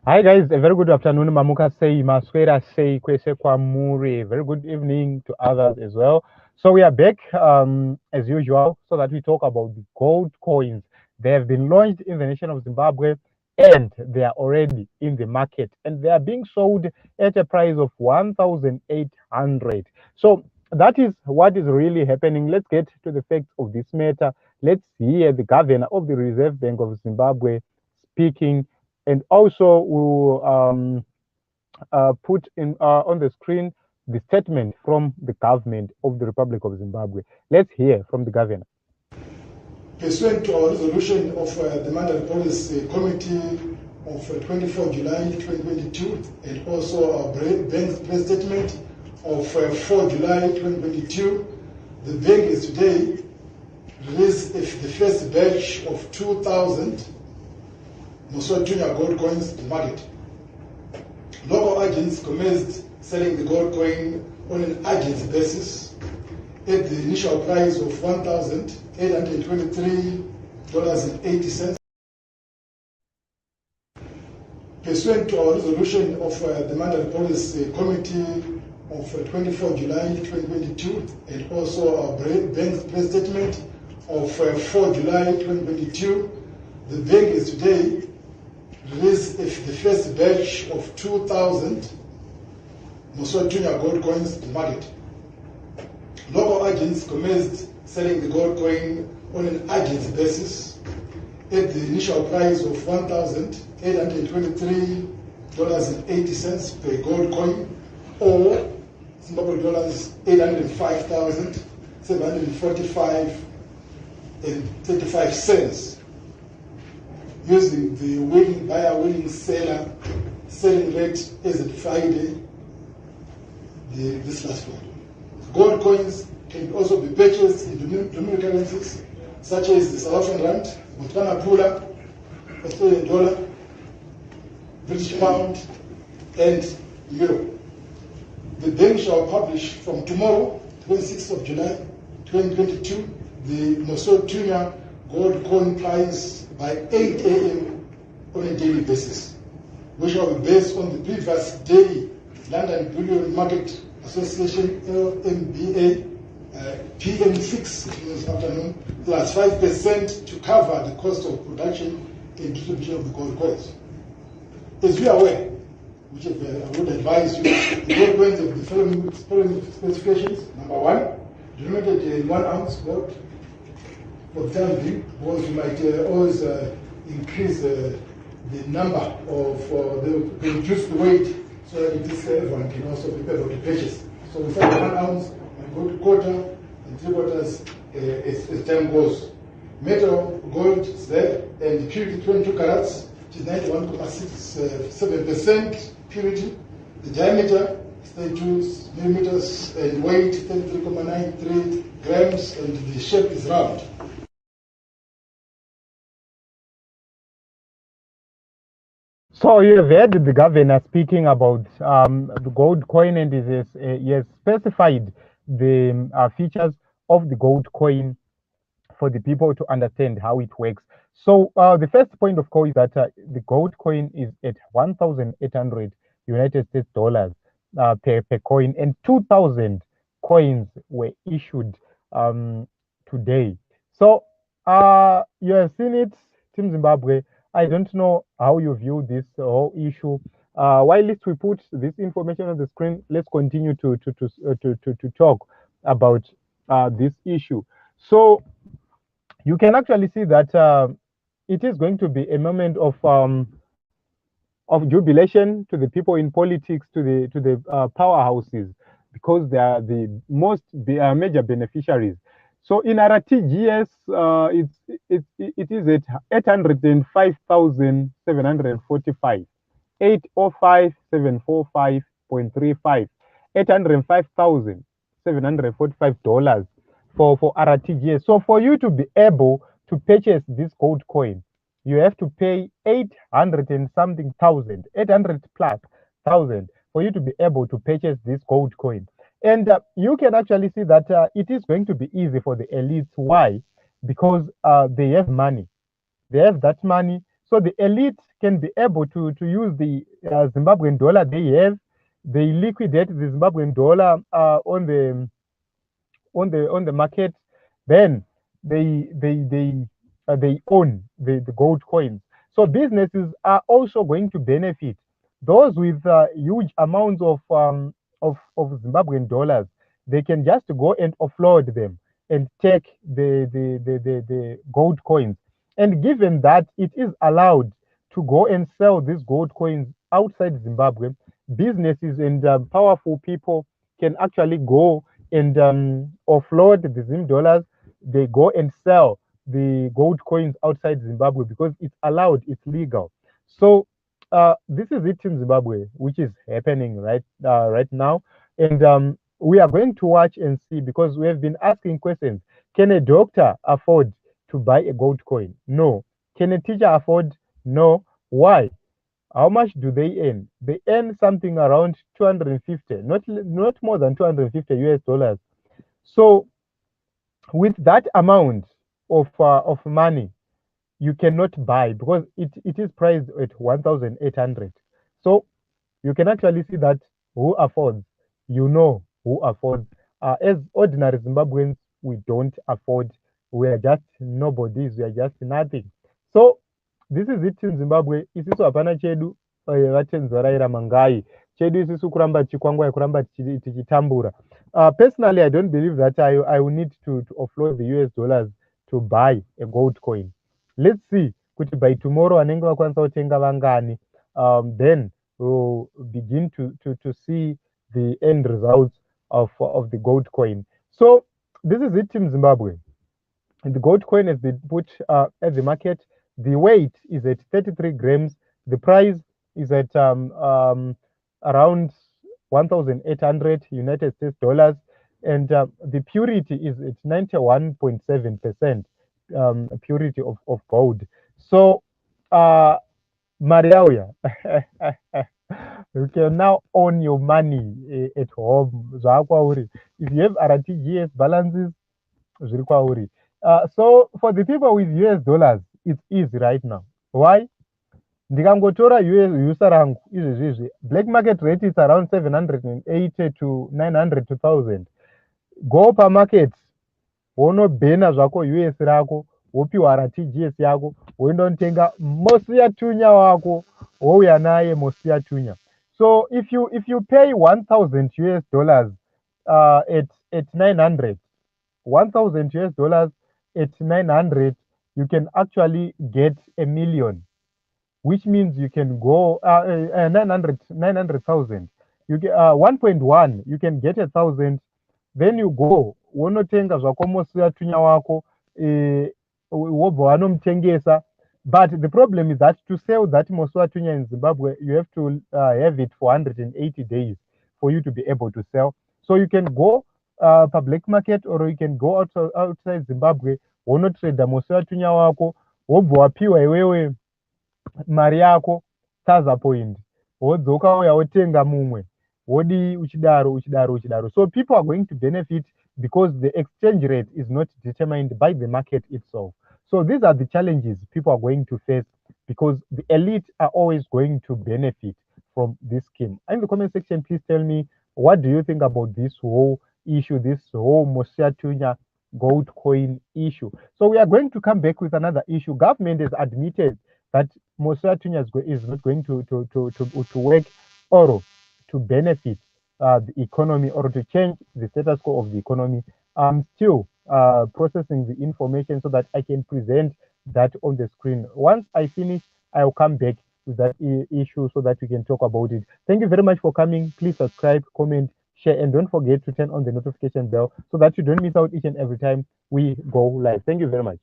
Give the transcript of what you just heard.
Hi guys, a very good afternoon. Mamuka say, Maswera say, Kwese Kwamuri. Very good evening to others as well. So we are back as usual so that we talk about the gold coins. They have been launched in the nation of Zimbabwe and they are already in the market and they are being sold at a price of 1,800. So that is what is really happening. Let's get to the facts of this matter. Let's hear the governor of the Reserve Bank of Zimbabwe speaking, and also we'll put in on the screen the statement from the government of the Republic of Zimbabwe. Let's hear from the governor. Pursuant to our resolution of the Monetary Policy Committee of 24 July 2022 and also our bank's press statement of 4 July 2022, the bank is today released the first batch of 2,000 Junior gold coins to market. Local agents commenced selling the gold coin on an agency basis at the initial price of $1,823.80. Pursuant to our resolution of the Monetary Policy Committee of 24 July 2022 and also our bank's press statement of 4 July 2022, the bank is today released the first batch of 2,000 Junior gold coins to market. Local agents commenced selling the gold coin on an agency basis at the initial price of $1,823.80 per gold coin, or Zimbabwe dollars 805,745.35, using the willing buyer, willing seller selling rate as at Friday, this last one. Gold coins can also be purchased in domestic currencies such as the South African rand, Botswana pula, Australian dollar, British pound, and euro. The bank shall publish from tomorrow, 26th of July 2022, the Junior gold coin price by 8 a.m. on a daily basis, which shall be based on the previous daily London Bullion Market Association LMBA PM6 this afternoon, plus 5% to cover the cost of production and distribution of the gold coins. As you are aware, which I would advise you, the gold coins have the following specifications. Number one, denominated in 1 ounce gold. For the time being, because you might always increase the number of reduce the weight so that everyone can also be able to purchase. So we start 1 ounce and go to quarter and 3/4 as time goes. Metal gold is there, and purity 22 carats, which is 91.67% purity. The diameter is 32 millimeters and weight 33.93 grams, and the shape is round. So you have heard the governor speaking about the gold coin, and he has specified the features of the gold coin for the people to understand how it works. So the first point, of course, is that the gold coin is at 1,800 United States dollars per coin, and 2,000 coins were issued today. So you have seen it, Team Zimbabwe. I don't know how you view this whole issue. While we put this information on the screen, let's continue to talk about this issue. So you can actually see that it is going to be a moment of jubilation to the people in politics, to the powerhouses, because they are the most major beneficiaries. So in RTGS, it is at 805,745, 805,745.35, $805,745 for RTGS. So for you to be able to purchase this gold coin, you have to pay 800 and something thousand, 800 plus thousand, for you to be able to purchase this gold coin. And you can actually see that it is going to be easy for the elites. Why? Because they have money. They have that money So the elite can be able to use the Zimbabwean dollar they have. They liquidate the Zimbabwean dollar on the market. Then they own the gold coins. So businesses are also going to benefit. Those with huge amounts of Zimbabwean dollars, they can just go and offload them and take the gold coins. And given that it is allowed to go and sell these gold coins outside Zimbabwe, businesses and powerful people can actually go and offload the Zim dollars. They go and sell the gold coins outside Zimbabwe because it's allowed, it's legal. So this is it in Zimbabwe, which is happening right now, and we are going to watch and see because we have been asking questions. Can a doctor afford to buy a gold coin? No. Can a teacher afford? No. Why? How much do they earn? They earn something around 250, not more than 250 US dollars. So with that amount of money, you cannot buy because it is priced at 1,800. So you can actually see that who affords, who affords. As ordinary Zimbabweans, we don't afford. We are just nobodies. We are just nothing. So this is it in Zimbabwe. Isisu hapana chedu vatenzoraira mangai chedu isisu kuramba chikwangwa kuramba tichitambura. Personally, I don't believe that I will need to offload the US dollars to buy a gold coin. Let's see kuti by tomorrow vanenge vakwanisa kutenga vangani. Then we'll begin to see the end results of the gold coin. So this is it in Zimbabwe. The gold coin has been put at the market. The weight is at 33 grams. The price is at around 1,800 United States dollars, and the purity is at 91.7% purity of gold. So Mariauya, you can now own your money at home. If you have RTGS balances, so for the people with US dollars, it's easy right now. Why? Ndikangotora user rangu izvezvizvi, black market rate is around 780 to 900 to 1000. Go per market, wonobhena zvako US rako, wopiwa RTGS yako, woindotenga Mosia Tunya wako, wouya naye Mosia Tunya. So if you pay 1,000 US dollars at 900, 1,000 US dollars at 900, you can actually get a million, which means you can go 900,000. You get 1.1, you can get 1,000. Then you go wonotenga zvako Mosia Tunya wako wobva wanomutengesa. But the problem is that to sell that Mosia Tunya in Zimbabwe, you have to have it for 180 days for you to be able to sell. So you can go public market, or you can go outside Zimbabwe wonotrade Mosia Tunya wako, wobva wapiwa iwewe mari yako taza point, wodzoka uya wotenga mumwe, wodi uchidaro. So people are going to benefit because the exchange rate is not determined by the market itself. So these are the challenges people are going to face because the elite are always going to benefit from this scheme. In the comment section, please tell me, what do you think about this whole issue, this whole Mosia Tunya gold coin issue? So we are going to come back with another issue. Government has admitted that Mosia Tunya is not going to work or to benefit the economy or to change the status quo of the economy. I'm still processing the information so that I can present that on the screen. Once I finish, I'll come back with that issue so that we can talk about it. Thank you very much for coming. Please subscribe, comment, share, and don't forget to turn on the notification bell so that you don't miss out each and every time we go live. Thank you very much.